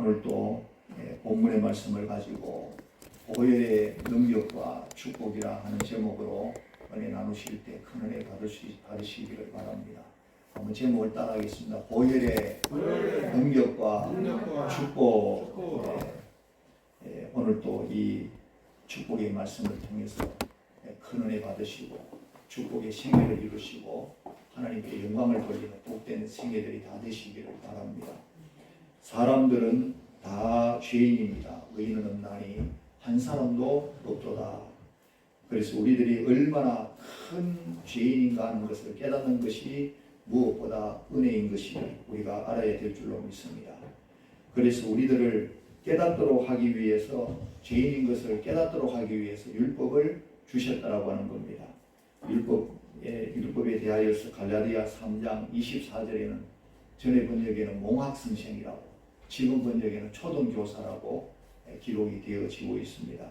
오늘 또 본문의 말씀을 가지고 보혈의 능력과 축복이라 하는 제목으로 은혜 나누실 때 큰 은혜 받으시기를 바랍니다. 한번 제목을 따라하겠습니다. 보혈의 능력과 축복. 오늘 또 이 축복의 말씀을 통해서 큰 은혜 받으시고 축복의 생애를 이루시고 하나님께 영광을 돌리는 복된 생애들이 다 되시기를 바랍니다. 사람들은 다 죄인입니다. 의인은 없나니 한 사람도 없도다. 그래서 우리들이 얼마나 큰 죄인인가 하는 것을 깨닫는 것이 무엇보다 은혜인 것이 우리가 알아야 될 줄로 믿습니다. 그래서 우리들을 깨닫도록 하기 위해서, 죄인인 것을 깨닫도록 하기 위해서 율법을 주셨다라고 하는 겁니다. 율법에 대하여서 갈라디아 3장 24절에는 전의 번역에는 몽학성생이라고, 지금 번역에는 초등교사라고 기록이 되어지고 있습니다.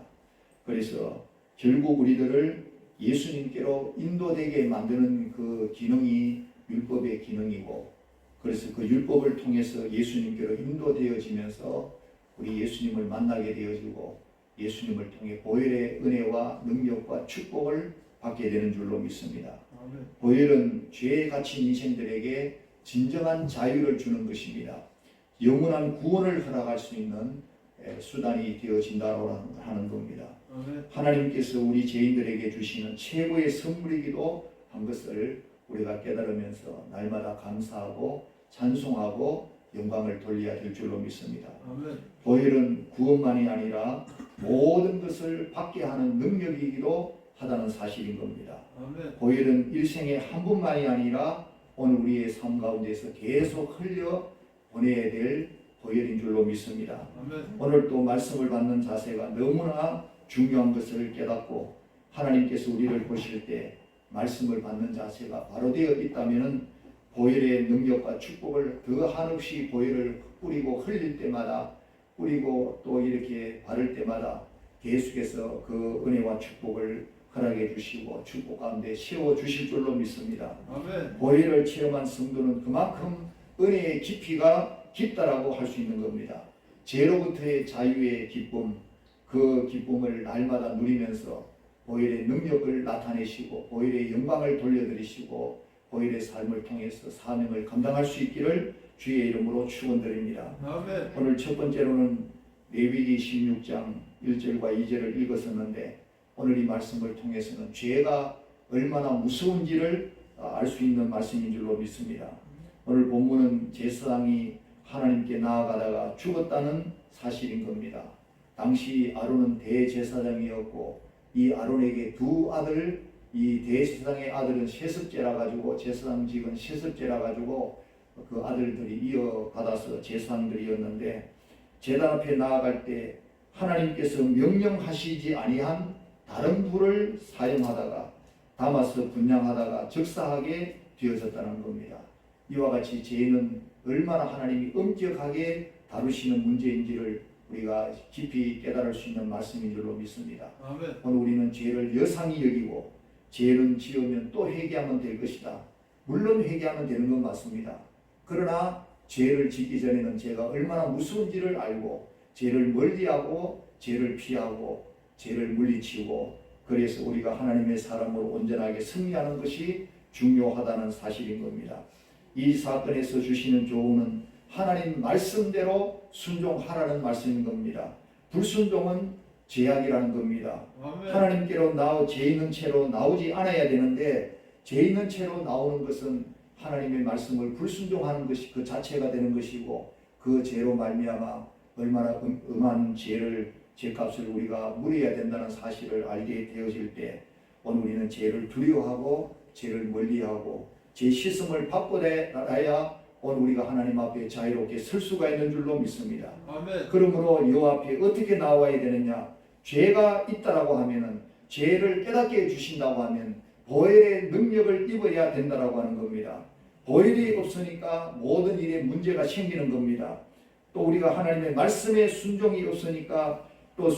그래서 결국 우리들을 예수님께로 인도되게 만드는 그 기능이 율법의 기능이고, 그래서 그 율법을 통해서 예수님께로 인도되어지면서 우리 예수님을 만나게 되어지고 예수님을 통해 보혈의 은혜와 능력과 축복을 받게 되는 줄로 믿습니다. 보혈은 죄에 갇힌 인생들에게 진정한 자유를 주는 것입니다. 영원한 구원을 허락할 수 있는 수단이 되어진다고 하는 겁니다. 하나님께서 우리 죄인들에게 주시는 최고의 선물이기도 한 것을 우리가 깨달으면서 날마다 감사하고 찬송하고 영광을 돌려야 될 줄로 믿습니다. 보혈은 구원만이 아니라 모든 것을 받게 하는 능력이기도 하다는 사실인 겁니다. 보혈은 일생에 한 번만이 아니라 오늘 우리의 삶 가운데서 계속 흘려 보내야 될 보혈인 줄로 믿습니다. 오늘 또 말씀을 받는 자세가 너무나 중요한 것을 깨닫고 하나님께서 우리를 보실 때 말씀을 받는 자세가 바로 되어 있다면 보혈의 능력과 축복을 더 한없이 보혈을 뿌리고 흘릴 때마다, 뿌리고 또 이렇게 바를 때마다 계속해서 그 은혜와 축복을 허락해 주시고 축복 가운데 세워 주실 줄로 믿습니다. 보혈을 체험한 성도는 그만큼 은혜의 깊이가 깊다라고 할 수 있는 겁니다. 죄로부터의 자유의 기쁨, 그 기쁨을 날마다 누리면서 보혈의 능력을 나타내시고 보혈의 영광을 돌려드리시고 보혈의 삶을 통해서 사명을 감당할 수 있기를 주의 이름으로 축원드립니다. 오늘 첫 번째로는 레위기 16장 1절과 2절을 읽었었는데 오늘 이 말씀을 통해서는 죄가 얼마나 무서운지를 알 수 있는 말씀인 줄로 믿습니다. 오늘 본문은 제사장이 하나님께 나아가다가 죽었다는 사실인 겁니다. 당시 아론은 대제사장이었고 이 아론에게 두 아들, 이 대제사장의 아들은 세습제라 가지고 제사장직은 세습제라 가지고 그 아들들이 이어받아서 제사장들이었는데 제단 앞에 나아갈 때 하나님께서 명령하시지 아니한 다른 불을 사용하다가 담아서 분향하다가 적사하게 되어졌다는 겁니다. 이와 같이 죄는 얼마나 하나님이 엄격하게 다루시는 문제인지를 우리가 깊이 깨달을 수 있는 말씀인 줄로 믿습니다. 오늘 우리는 죄를 여상히 여기고 죄는 지으면 또 회개하면 될 것이다. 물론 회개하면 되는 건 맞습니다. 그러나 죄를 짓기 전에는 죄가 얼마나 무서운지를 알고 죄를 멀리하고 죄를 피하고 죄를 물리치고 그래서 우리가 하나님의 사람으로 온전하게 승리하는 것이 중요하다는 사실인 겁니다. 이 사건에서 주시는 조언은 하나님 말씀대로 순종하라는 말씀인 겁니다. 불순종은 죄악이라는 겁니다. 하나님께로 죄 있는 채로 나오지 않아야 되는데 죄 있는 채로 나오는 것은 하나님의 말씀을 불순종하는 것이 그 자체가 되는 것이고 그 죄로 말미암아 얼마나 음한 죄값을 우리가 물어야 된다는 사실을 알게 되어질 때 오늘 우리는 죄를 두려워하고 죄를 멀리하고 죄 씻음을 받고 나야 오늘 우리가 하나님 앞에 자유롭게 설 수가 있는 줄로 믿습니다. 그러므로 여 앞에 어떻게 나와야 되느냐? 죄가 있다라고 하면은 죄를 깨닫게 해주신다고 하면 보혈의 능력을 입어야 된다라고 하는 겁니다. 보혈이 없으니까 모든 일에 문제가 생기는 겁니다. 또 우리가 하나님의 말씀에 순종이 없으니까 또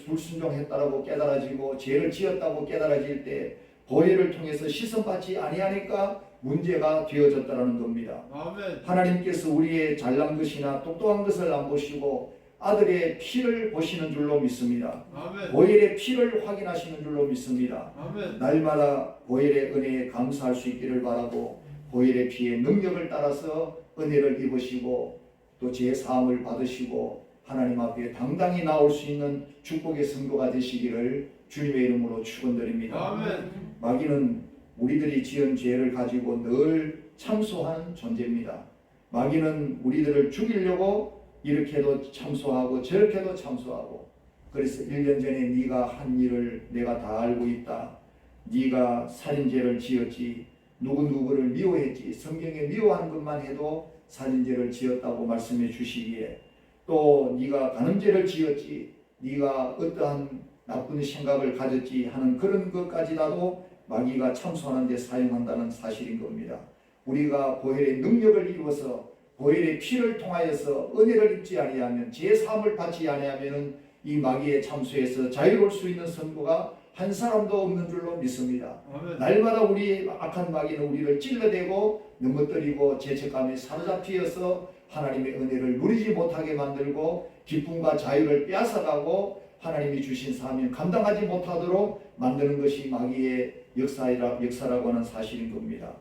불순종했다라고 깨달아지고 죄를 지었다고 깨달아질 때 보혈을 통해서 시선받지 아니하니까 문제가 되어졌다는 겁니다. 아멘. 하나님께서 우리의 잘난 것이나 똑똑한 것을 안 보시고 아들의 피를 보시는 줄로 믿습니다. 아멘. 보혈의 피를 확인하시는 줄로 믿습니다. 아멘. 날마다 보혈의 은혜에 감사할 수 있기를 바라고 보혈의 피의 능력을 따라서 은혜를 입으시고 또 제사함을 받으시고 하나님 앞에 당당히 나올 수 있는 축복의 성도가 되시기를 주님의 이름으로 축원드립니다. 아멘. 마귀는 우리들이 지은 죄를 가지고 늘 참소하는 존재입니다. 마귀는 우리들을 죽이려고 이렇게도 참소하고 저렇게도 참소하고, 그래서 1년 전에 네가 한 일을 내가 다 알고 있다. 네가 살인죄를 지었지, 누구누구를 미워했지, 성경에 미워한 것만 해도 살인죄를 지었다고 말씀해 주시기에, 또 네가 간음죄를 지었지, 네가 어떠한 나쁜 생각을 가졌지 하는 그런 것까지라도 마귀가 참소하는 데 사용한다는 사실인 겁니다. 우리가 보혈의 능력을 입어서 보혈의 피를 통하여서 은혜를 입지 아니하면, 제사함을 받지 아니하면 이 마귀의 참소에서 자유로울 수 있는 성도가 한 사람도 없는 줄로 믿습니다. 아멘. 날마다 우리 악한 마귀는 우리를 찔러대고 넘어뜨리고 죄책감에 사로잡히어서 하나님의 은혜를 누리지 못하게 만들고 기쁨과 자유를 빼앗아가고 하나님이 주신 사명 감당하지 못하도록 만드는 것이 마귀의 역사라고 하는 사실인 겁니다.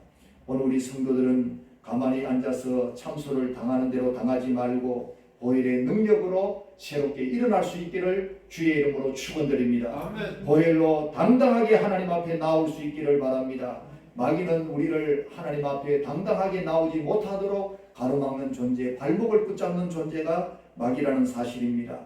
오늘 우리 성도들은 가만히 앉아서 참소를 당하는 대로 당하지 말고 보혈의 능력으로 새롭게 일어날 수 있기를 주의 이름으로 축원드립니다. 아멘. 보혈로 당당하게 하나님 앞에 나올 수 있기를 바랍니다. 마귀는 우리를 하나님 앞에 당당하게 나오지 못하도록 가로막는 존재, 발목을 붙잡는 존재가 마귀라는 사실입니다.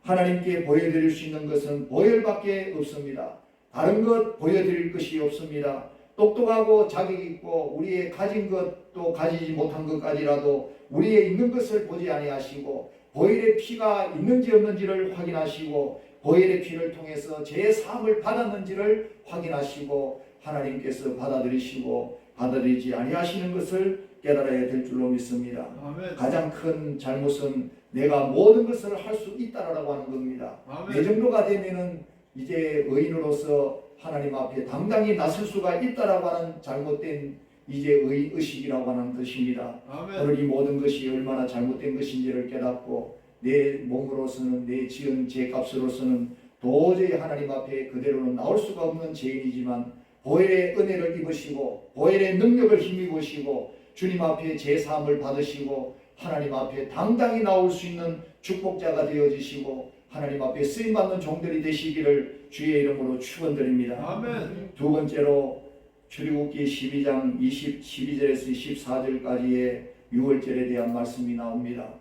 하나님께 보여드릴 수 있는 것은 보혈밖에 없습니다. 다른 것 보여드릴 것이 없습니다. 똑똑하고 자격 있고 우리의 가진 것도 가지지 못한 것까지라도 우리의 있는 것을 보지 아니하시고 보혈의 피가 있는지 없는지를 확인하시고 보혈의 피를 통해서 제 사함을 받았는지를 확인하시고 하나님께서 받아들이시고 받아들이지 아니하시는 것을 깨달아야 될 줄로 믿습니다. 아멘. 가장 큰 잘못은 내가 모든 것을 할 수 있다라고 하는 겁니다. 아멘. 이 정도가 되면은 이제 의인으로서 하나님 앞에 당당히 나설 수가 있다라고 하는 잘못된 이제 의식이라고 하는 것입니다. 아멘. 오늘 이 모든 것이 얼마나 잘못된 것인지를 깨닫고 내 몸으로서는 내 지은 죄값으로서는 도저히 하나님 앞에 그대로는 나올 수가 없는 죄인이지만 보혈의 은혜를 입으시고 보혈의 능력을 힘입으시고 주님 앞에 제사함을 받으시고 하나님 앞에 당당히 나올 수 있는 축복자가 되어지시고 하나님 앞에 쓰임받는 종들이 되시기를 주의 이름으로 축원드립니다. 아멘. 두 번째로 출애굽기 12장 12절에서 24절까지의 6월절에 대한 말씀이 나옵니다.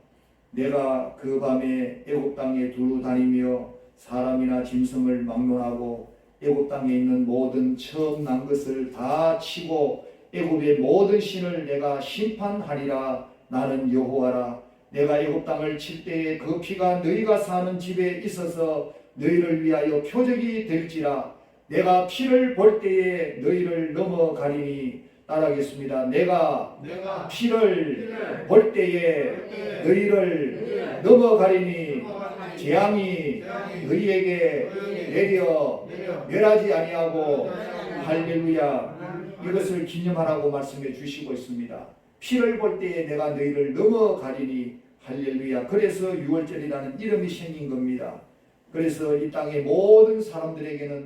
내가 그 밤에 애굽 땅에 두루 다니며 사람이나 짐승을 막론하고 애굽 땅에 있는 모든 처음 난 것을 다 치고 애굽의 모든 신을 내가 심판하리라. 나는 여호와라. 내가 애굽 땅을 칠 때에 그 피가 너희가 사는 집에 있어서 너희를 위하여 표적이 될지라. 내가 피를 볼 때에 너희를 넘어가리니. 따라하겠습니다. 내가 피를 볼 때에 너희를 넘어가리니. 재앙이 너희에게 내려 멸하지 아니하고. 할렐루야. 이것을 기념하라고 말씀해 주시고 있습니다. 피를 볼 때에 내가 너희를 넘어가리니. 할렐루야. 그래서 6월절이라는 이름이 생긴 겁니다. 그래서 이 땅의 모든 사람들에게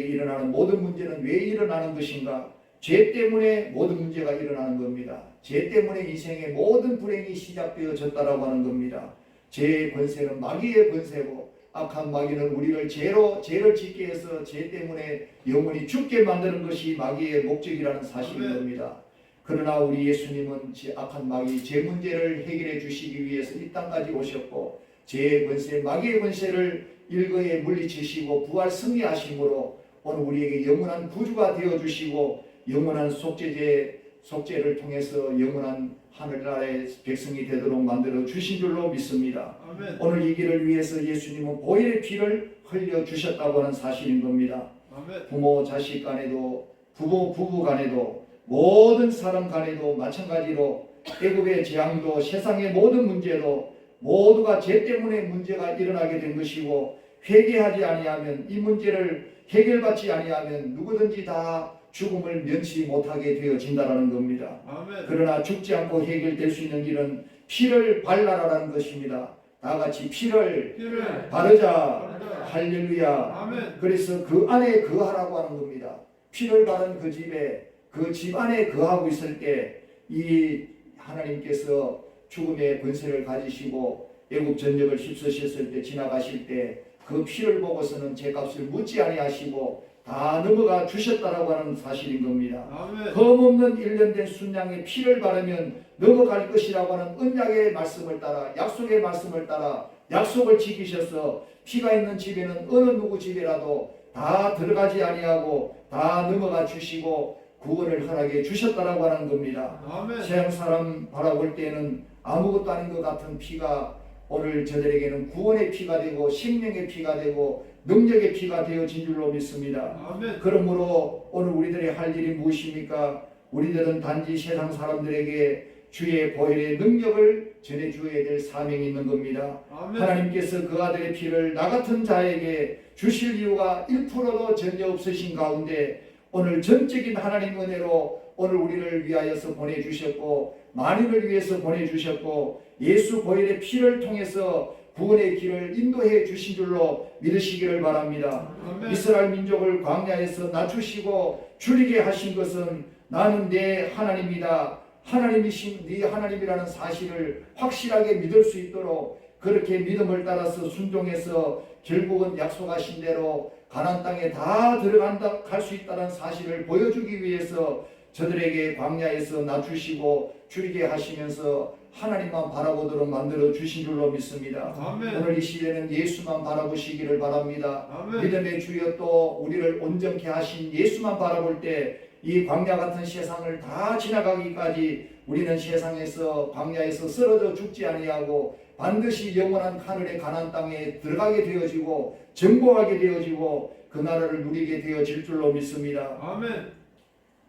일어나는 모든 문제는 왜 일어나는 것인가? 죄 때문에 모든 문제가 일어나는 겁니다. 죄 때문에 인생의 모든 불행이 시작되어졌다라고 하는 겁니다. 죄의 권세는 마귀의 권세고 악한 마귀는 우리를 죄를 짓게 해서 죄 때문에 영원히 죽게 만드는 것이 마귀의 목적이라는 사실인 겁니다. 그러나 우리 예수님은 악한 마귀 죄 문제를 해결해 주시기 위해서 이 땅까지 오셨고 죄의 권세, 마귀의 권세를 일거에 물리치시고 부활 승리하심으로 오늘 우리에게 영원한 구주가 되어주시고 영원한 속죄를 통해서 영원한 하늘나라의 백성이 되도록 만들어 주신 줄로 믿습니다. 아멘. 오늘 이 길을 위해서 예수님은 보혈의 피를 흘려주셨다고 하는 사실인 겁니다. 아멘. 부모 자식 간에도 부부 간에도 모든 사람 간에도 마찬가지로 애굽의 재앙도 세상의 모든 문제도 모두가 죄 때문에 문제가 일어나게 된 것이고 회개하지 아니하면 이 문제를 해결받지 아니하면 누구든지 다 죽음을 면치 못하게 되어진다라는 겁니다. 아멘. 그러나 죽지 않고 해결될 수 있는 길은 피를 발라라라는 것입니다. 다 같이 피를 바르자. 할렐루야. 아멘. 그래서 그 안에 거하라고 하는 겁니다. 피를 바른 그 집에, 그 집 안에 거하고 있을 때 이 하나님께서 죽음의 권세를 가지시고 애굽 전역을 휩쓰셨을 때 지나가실 때 그 피를 보고서는 죄값을 묻지 아니하시고 다 넘어가 주셨다라고 하는 사실인 겁니다. 아멘. 흠없는 1년 된 순양의 피를 바르면 넘어갈 것이라고 하는 언약의 말씀을 따라, 약속의 말씀을 따라 약속을 지키셔서 피가 있는 집에는 어느 누구 집이라도 다 들어가지 아니하고 다 넘어가 주시고 구원을 허락해 주셨다라고 하는 겁니다. 아멘. 세상 사람 바라볼 때는 아무것도 아닌 것 같은 피가 오늘 저들에게는 구원의 피가 되고 생명의 피가 되고 능력의 피가 되어진 줄로 믿습니다. 아멘. 그러므로 오늘 우리들이 할 일이 무엇입니까? 우리들은 단지 세상 사람들에게 주의 보혈의 능력을 전해주어야 될 사명이 있는 겁니다. 아멘. 하나님께서 그 아들의 피를 나 같은 자에게 주실 이유가 1%도 전혀 없으신 가운데 오늘 전적인 하나님 은혜로 오늘 우리를 위하여서 보내주셨고 만인을 위해서 보내주셨고 예수 보혈의 피를 통해서 구원의 길을 인도해 주신 줄로 믿으시기를 바랍니다. 아멘. 이스라엘 민족을 광야에서 낮추시고 줄이게 하신 것은 나는 내 하나님이다. 하나님이신 네 하나님이라는 사실을 확실하게 믿을 수 있도록 그렇게 믿음을 따라서 순종해서 결국은 약속하신 대로 가나안 땅에 다 들어간다 갈 수 있다는 사실을 보여주기 위해서 저들에게 광야에서 낮추시고 줄이게 하시면서 하나님만 바라보도록 만들어 주신 줄로 믿습니다. 아멘. 오늘 이 시대는 예수만 바라보시기를 바랍니다. 아멘. 믿음의 주여 또 우리를 온전케 하신 예수만 바라볼 때 이 광야 같은 세상을 다 지나가기까지 우리는 세상에서 광야에서 쓰러져 죽지 아니하고 반드시 영원한 하늘의 가나안 땅에 들어가게 되어지고 정복하게 되어지고 그 나라를 누리게 되어질 줄로 믿습니다. 아멘.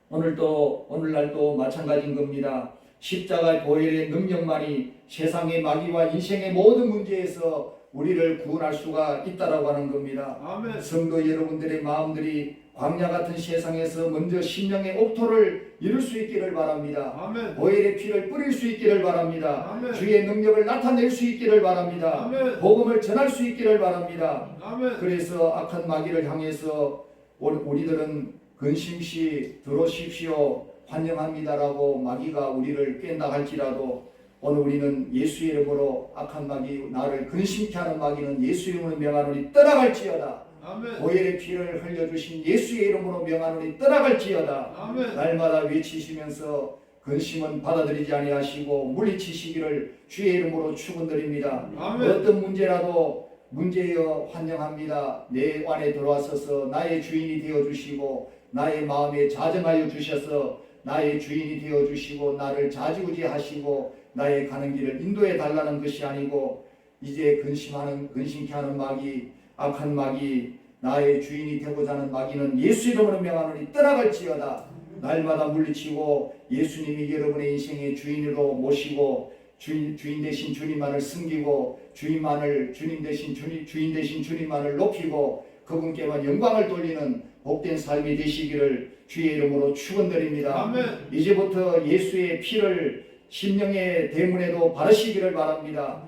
오늘날도 마찬가지인 겁니다. 십자가의 보혈의 능력만이 세상의 마귀와 인생의 모든 문제에서 우리를 구원할 수가 있다라고 하는 겁니다. 아멘. 성도 여러분들의 마음들이 광야 같은 세상에서 먼저 심령의 옥토를 이룰 수 있기를 바랍니다. 아멘. 보혈의 피를 뿌릴 수 있기를 바랍니다. 아멘. 주의 능력을 나타낼 수 있기를 바랍니다. 아멘. 복음을 전할 수 있기를 바랍니다. 아멘. 그래서 악한 마귀를 향해서 우리들은 근심시 들어오십시오 환영합니다라고 마귀가 우리를 깬다 할지라도 오늘 우리는 예수 이름으로 악한 마귀 나를 근심케 하는 마귀는 예수 이름으로 명하노니 떠나갈지어다. 아멘. 보혈의 피를 흘려주신 예수의 이름으로 명하노니 떠나갈지어다. 아멘. 날마다 외치시면서 근심은 받아들이지 아니하시고 물리치시기를 주의 이름으로 축원드립니다. 아멘. 어떤 문제라도 문제여 환영합니다. 내 안에 들어와서서 나의 주인이 되어주시고 나의 마음에 자정하여 주셔서 나의 주인이 되어주시고 나를 좌지우지하시고 나의 가는 길을 인도해 달라는 것이 아니고 이제 근심케 하는 마귀 악한 마귀 나의 주인이 되고자 하는 마귀는 예수 이름으로 명하노니 떠나갈지어다. 날마다 물리치고 예수님이 여러분의 인생의 주인으로 모시고 주인 되신 주님만을 섬기고 주님 대신 주님만을 높이고 그분께만 영광을 돌리는 복된 삶이 되시기를 주의 이름으로 축원드립니다. 아멘. 이제부터 예수의 피를 심령의 대문에도 바르시기를 바랍니다.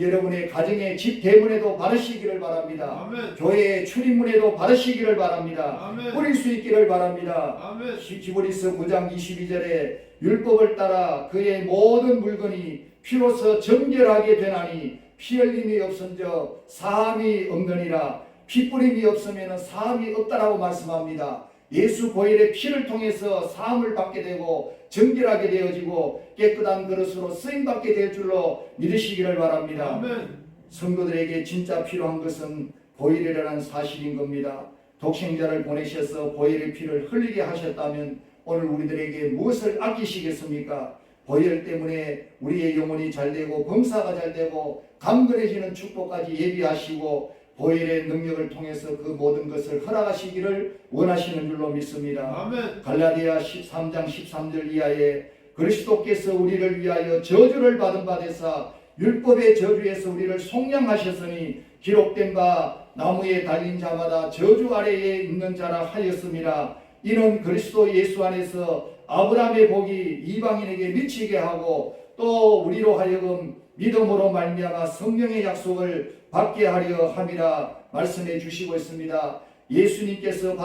여러분의 가정의 집 대문에도 바르시기를 바랍니다. 아멘. 교회의 출입문에도 바르시기를 바랍니다. 아멘. 뿌릴 수 있기를 바랍니다. 아멘. 히브리서 9장 22절에 율법을 따라 그의 모든 물건이 피로서 정결하게 되나니 피 흘림이 없은즉 사함이 없느니라. 피 뿌림이 없으면 사함이 없다라고 말씀합니다. 예수 보혈의 피를 통해서 사함을 받게 되고 정결하게 되어지고 깨끗한 그릇으로 쓰임받게 될 줄로 믿으시기를 바랍니다. 아멘. 성도들에게 진짜 필요한 것은 보혈이라는 사실인 겁니다. 독생자를 보내셔서 보혈의 피를 흘리게 하셨다면 오늘 우리들에게 무엇을 아끼시겠습니까? 보혈 때문에 우리의 영혼이 잘되고 범사가 잘되고 강건해지는 축복까지 예비하시고 보혈의 능력을 통해서 그 모든 것을 허락하시기를 원하시는 줄로 믿습니다. 아멘. 갈라디아 13장 13절 이하에 그리스도께서 우리를 위하여 저주를 받은 바 되사 율법의 저주에서 우리를 속량하셨으니 기록된 바 나무에 달린 자마다 저주 아래에 있는 자라 하였습니다. 이는 그리스도 예수 안에서 아브라함의 복이 이방인에게 미치게 하고 또 우리로 하여금 믿음으로 말미암아 성령의 약속을 받게 하려 함이라 말씀해 주시고 있습니다. 예수님께서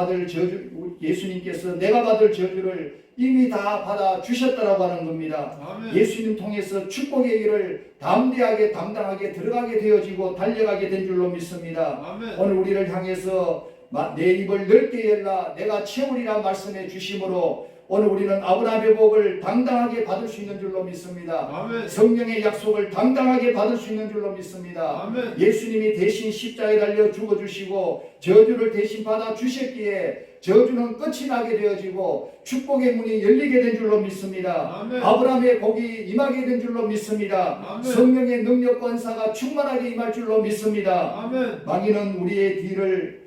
내가 받을 저주를 이미 다 받아 주셨다라고 하는 겁니다. 아멘. 예수님 통해서 축복의 길을 담대하게 당당하게 들어가게 되어지고 달려가게 된 줄로 믿습니다. 아멘. 오늘 우리를 향해서 내 입을 넓게 열라 내가 채우리라 말씀해 주심으로 오늘 우리는 아브라함의 복을 당당하게 받을 수 있는 줄로 믿습니다. 아멘. 성령의 약속을 당당하게 받을 수 있는 줄로 믿습니다. 아멘. 예수님이 대신 십자가에 달려 죽어주시고 저주를 대신 받아 주셨기에 저주는 끝이 나게 되어지고 축복의 문이 열리게 된 줄로 믿습니다. 아멘. 아브라함의 복이 임하게 된 줄로 믿습니다. 아멘. 성령의 능력 권사가 충만하게 임할 줄로 믿습니다. 아멘. 마귀는 우리를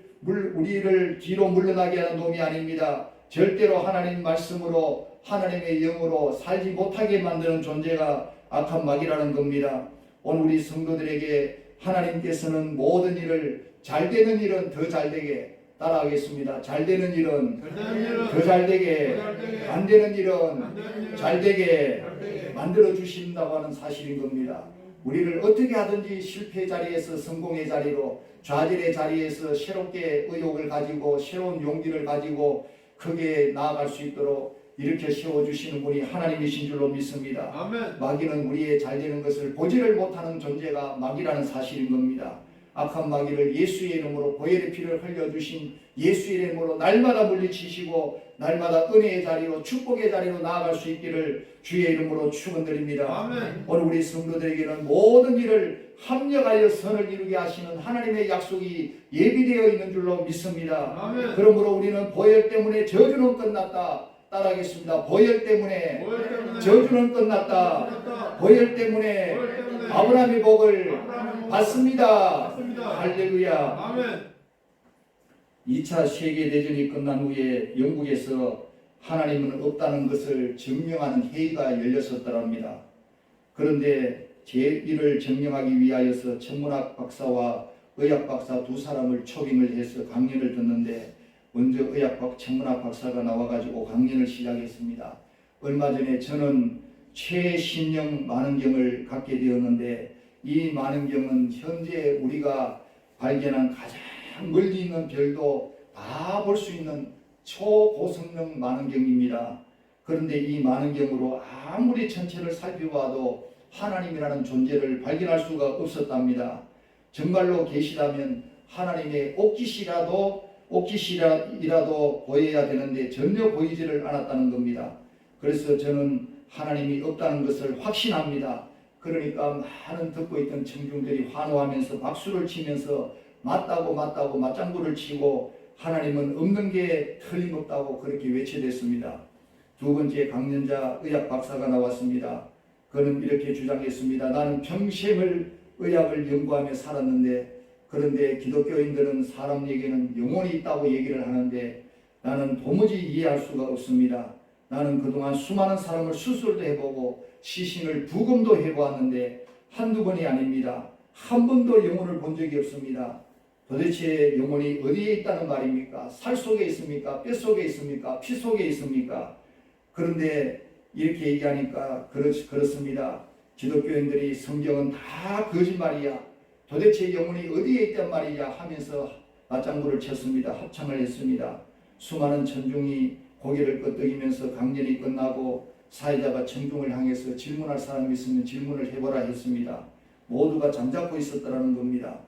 뒤로 물러나게 하는 놈이 아닙니다. 절대로 하나님 말씀으로 하나님의 영으로 살지 못하게 만드는 존재가 악한 마귀라는 겁니다. 오늘 우리 성도들에게 하나님께서는 모든 일을 잘 되는 일은 더 잘 되게 따라하겠습니다. 잘 되는 일은 더 잘 되게, 안 되는 일은 잘 되게 만들어 주신다고 하는 사실인 겁니다. 우리를 어떻게 하든지 실패 자리에서 성공의 자리로, 좌절의 자리에서 새롭게 의욕을 가지고 새로운 용기를 가지고 크게 나아갈 수 있도록 이렇게 세워주시는 분이 하나님이신 줄로 믿습니다. 아멘. 마귀는 우리의 잘되는 것을 보지를 못하는 존재가 마귀라는 사실인 겁니다. 악한 마귀를 예수의 이름으로 보혈의 피를 흘려주신 예수의 이름으로 날마다 물리치시고 날마다 은혜의 자리로 축복의 자리로 나아갈 수 있기를 주의 이름으로 축원드립니다. 아멘. 오늘 우리 성도들에게는 모든 일을 합력하여 선을 이루게 하시는 하나님의 약속이 예비되어 있는 줄로 믿습니다. 아멘. 그러므로 우리는 보혈 때문에 저주는 끝났다. 따라하겠습니다. 보혈 때문에 저주는 끝났다. 보혈 때문에 아브라함의 복을 받습니다. 할렐루야. 아멘. 2차 세계대전이 끝난 후에 영국에서 하나님은 없다는 것을 증명하는 회의가 열렸었더랍니다. 그런데 이를 증명하기 위하여서 천문학 박사와 의학 박사 두 사람을 초빙을 해서 강연을 듣는데 먼저 천문학 박사가 나와가지고 강연을 시작했습니다. 얼마 전에 저는 최신형 만원경을 갖게 되었는데 이 만원경은 현재 우리가 발견한 가장 멀리 있는 별도 다 볼 수 있는 초고성능 만원경입니다. 그런데 이 만원경으로 아무리 전체를 살펴봐도 하나님이라는 존재를 발견할 수가 없었답니다. 정말로 계시다면 하나님의 옷깃이라도 보여야 되는데 전혀 보이지를 않았다는 겁니다. 그래서 저는 하나님이 없다는 것을 확신합니다. 그러니까 많은 듣고 있던 청중들이 환호하면서 박수를 치면서 맞다고 맞장구를 치고 하나님은 없는 게 틀림없다고 그렇게 외쳐댔습니다. 두 번째 강연자 의학 박사가 나왔습니다. 그는 이렇게 주장했습니다. 나는 평생을 의학을 연구하며 살았는데 그런데 기독교인들은 사람에게는 영혼이 있다고 얘기를 하는데 나는 도무지 이해할 수가 없습니다. 나는 그동안 수많은 사람을 수술도 해보고 시신을 부검도 해보았는데 한두 번이 아닙니다. 한 번도 영혼을 본 적이 없습니다. 도대체 영혼이 어디에 있다는 말입니까? 살 속에 있습니까? 뼈 속에 있습니까? 피 속에 있습니까? 그런데 이렇게 얘기하니까 그렇습니다. 기독교인들이 성경은 다 거짓말이야. 도대체 영혼이 어디에 있단 말이냐 하면서 맞장구를 쳤습니다. 합창을 했습니다. 수많은 천중이 고개를 끄덕이면서 강연이 끝나고 사회자가 청중을 향해서 질문할 사람이 있으면 질문을 해보라 했습니다. 모두가 잠자코 있었다는 겁니다.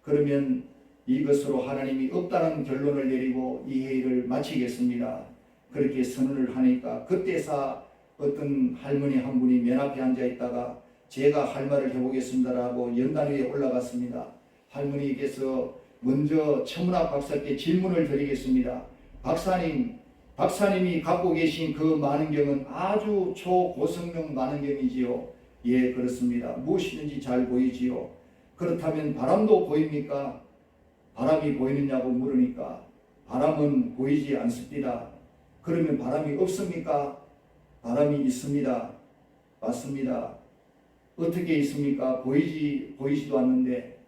그러면 이것으로 하나님이 없다는 결론을 내리고 이 회의를 마치겠습니다. 그렇게 선언을 하니까 그때서 어떤 할머니 한 분이 맨 앞에 앉아 있다가 제가 할 말을 해보겠습니다라고 연단 위에 올라갔습니다. 할머니께서 먼저 천문학 박사께 질문을 드리겠습니다. 박사님이 갖고 계신 그 만원경은 아주 초고성능 만원경이지요? 예, 그렇습니다. 무엇이든지 잘 보이지요? 그렇다면 바람도 보입니까? 바람이 보이느냐고 물으니까 바람은 보이지 않습니다. 그러면 바람이 없습니까? 바람이 있습니다. 맞습니다. 어떻게 있습니까? 보이지도 않는데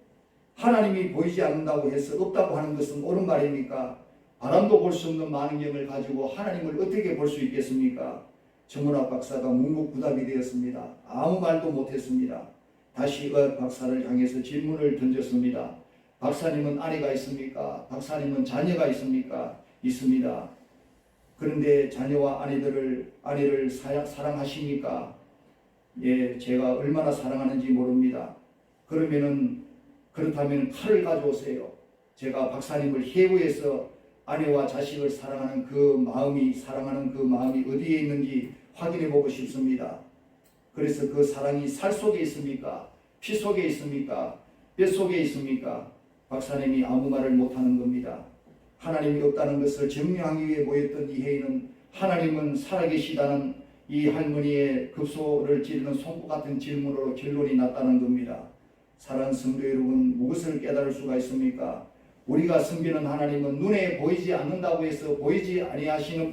하나님이 보이지 않는다고 해서 없다고 하는 것은 옳은 말입니까? 바람도 볼 수 없는 만경을 가지고 하나님을 어떻게 볼 수 있겠습니까? 정문학 박사가 묵묵부답이 되었습니다. 아무 말도 못했습니다. 다시 박사를 향해서 질문을 던졌습니다. 박사님은 아내가 있습니까? 박사님은 자녀가 있습니까? 있습니다. 그런데 자녀와 아내를 사랑하십니까? 예, 제가 얼마나 사랑하는지 모릅니다. 그렇다면 칼을 가져오세요. 제가 박사님을 해부해서 아내와 자식을 사랑하는 그 마음이 어디에 있는지 확인해 보고 싶습니다. 그래서 그 사랑이 살 속에 있습니까? 피 속에 있습니까? 뼈 속에 있습니까? 박사님이 아무 말을 못하는 겁니다. 하나님이 없다는 것을 증명하기 위해 모였던 이 회의는 하나님은 살아계시다는 이 할머니의 급소를 찌르는 송구 같은 질문으로 결론이 났다는 겁니다. 사랑하는 성도 여러분, 무엇을 깨달을 수가 있습니까? 우리가 섬기는 하나님은 눈에 보이지 않는다고 해서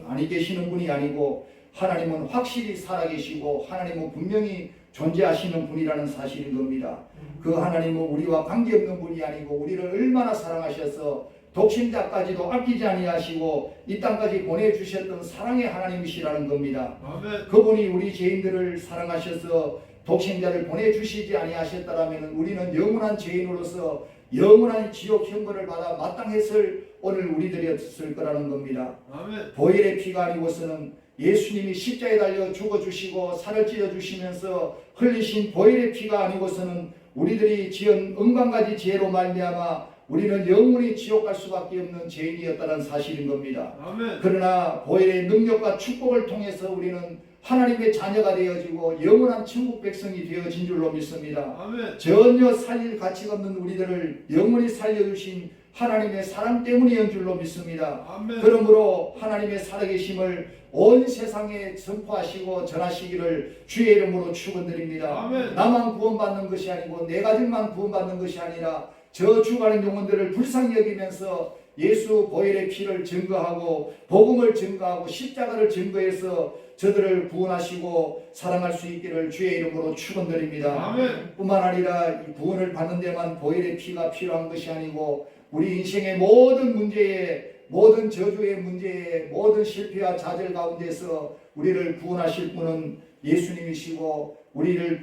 아니 계시는 분이 아니고 하나님은 확실히 살아계시고 하나님은 분명히 존재하시는 분이라는 사실인 겁니다. 그 하나님은 우리와 관계없는 분이 아니고 우리를 얼마나 사랑하셔서 독생자까지도 아끼지 아니하시고 이 땅까지 보내주셨던 사랑의 하나님이시라는 겁니다. 아멘. 그분이 우리 죄인들을 사랑하셔서 독생자를 보내주시지 아니하셨다면 우리는 영원한 죄인으로서 영원한 지옥 형벌을 받아 마땅했을 오늘 우리들이었을 거라는 겁니다. 아멘. 보혈의 피가 아니고서는 예수님이 십자가에 달려 죽어주시고 살을 찢어주시면서 흘리신 보혈의 피가 아니고서는 우리들이 지은 억만가지 죄로 말미암아 우리는 영원히 지옥 갈 수밖에 없는 죄인이었다는 사실인 겁니다. 아멘. 그러나 보혈의 능력과 축복을 통해서 우리는 하나님의 자녀가 되어지고 영원한 천국 백성이 되어진 줄로 믿습니다. 아멘. 전혀 살릴 가치가 없는 우리들을 영원히 살려주신 하나님의 사랑 때문이었는 줄로 믿습니다. 아멘. 그러므로 하나님의 살아계심을 온 세상에 선포하시고 전하시기를 주의 이름으로 축원드립니다. 아멘. 나만 구원받는 것이 아니고 내 가족만 구원받는 것이 아니라 저 죽어가는 영혼들을 불쌍히 여기면서 예수 보혈의 피를 증거하고 복음을 증거하고 십자가를 증거해서 저들을 구원하시고 사랑할 수 있기를 주의 이름으로 축원드립니다. 아멘. 뿐만 아니라 이 구원을 받는 데만 보혈의 피가 필요한 것이 아니고 우리 인생의 모든 문제에 모든 저주의 문제에 모든 실패와 좌절 가운데서 우리를 구원하실 분은 예수님이시고 우리를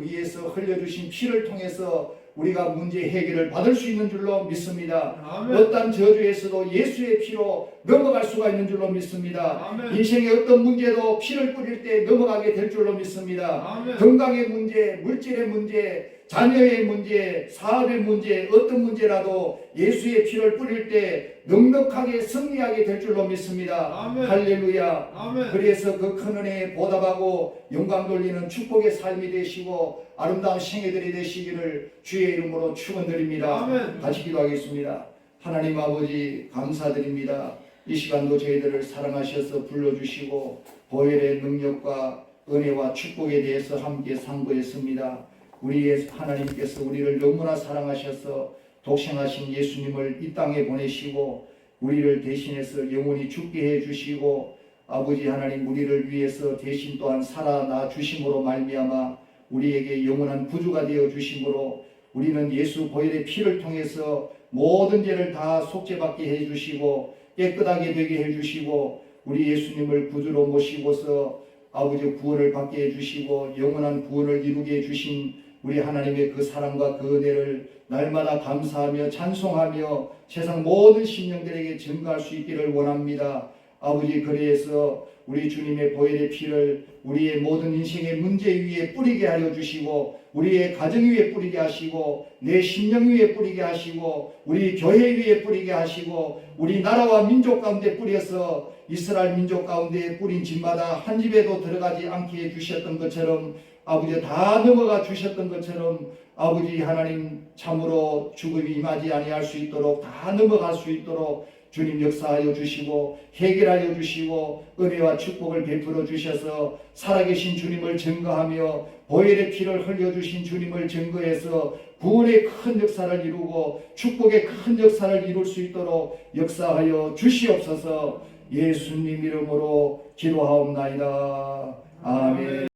위해서 흘려주신 피를 통해서 우리가 문제 해결을 받을 수 있는 줄로 믿습니다. 아멘. 어떤 저주에서도 예수의 피로 넘어갈 수가 있는 줄로 믿습니다. 아멘. 인생의 어떤 문제도 피를 뿌릴 때 넘어가게 될 줄로 믿습니다. 아멘. 건강의 문제, 물질의 문제, 자녀의 문제, 사업의 문제, 어떤 문제라도 예수의 피를 뿌릴 때 넉넉하게 승리하게 될 줄로 믿습니다. 아멘. 할렐루야. 아멘. 그래서 그 큰 은혜에 보답하고 영광 돌리는 축복의 삶이 되시고 아름다운 생애들이 되시기를 주의 이름으로 축원드립니다. 아멘. 같이 기도하겠습니다. 하나님 아버지 감사드립니다. 이 시간도 저희들을 사랑하셔서 불러주시고 보혈의 능력과 은혜와 축복에 대해서 함께 상고했습니다. 우리의 하나님께서 우리를 너무나 사랑하셔서 독생하신 예수님을 이 땅에 보내시고 우리를 대신해서 영원히 죽게 해주시고 아버지 하나님 우리를 위해서 대신 또한 살아나 주심으로 말미암아 우리에게 영원한 구주가 되어 주심으로 우리는 예수 보혈의 피를 통해서 모든 죄를 다 속죄받게 해주시고 깨끗하게 되게 해주시고 우리 예수님을 구주로 모시고서 아버지 구원을 받게 해주시고 영원한 구원을 이루게 해주신 우리 하나님의 그 사랑과 그 은혜를 날마다 감사하며 찬송하며 세상 모든 심령들에게 증거할 수 있기를 원합니다. 아버지 그래서 우리 주님의 보혈의 피를 우리의 모든 인생의 문제 위에 뿌리게 하여 주시고 우리의 가정 위에 뿌리게 하시고 내 심령 위에 뿌리게 하시고 우리 교회 위에 뿌리게 하시고 우리 나라와 민족 가운데 뿌려서 이스라엘 민족 가운데 뿌린 집마다 한 집에도 들어가지 않게 해주셨던 것처럼 아버지 다 넘어가 주셨던 것처럼 아버지 하나님 참으로 죽음이 임하지 아니할 수 있도록 다 넘어갈 수 있도록 주님 역사하여 주시고 해결하여 주시고 은혜와 축복을 베풀어 주셔서 살아계신 주님을 증거하며 보혈의 피를 흘려주신 주님을 증거해서 구원의 큰 역사를 이루고 축복의 큰 역사를 이룰 수 있도록 역사하여 주시옵소서. 예수님 이름으로 기도하옵나이다. 아멘.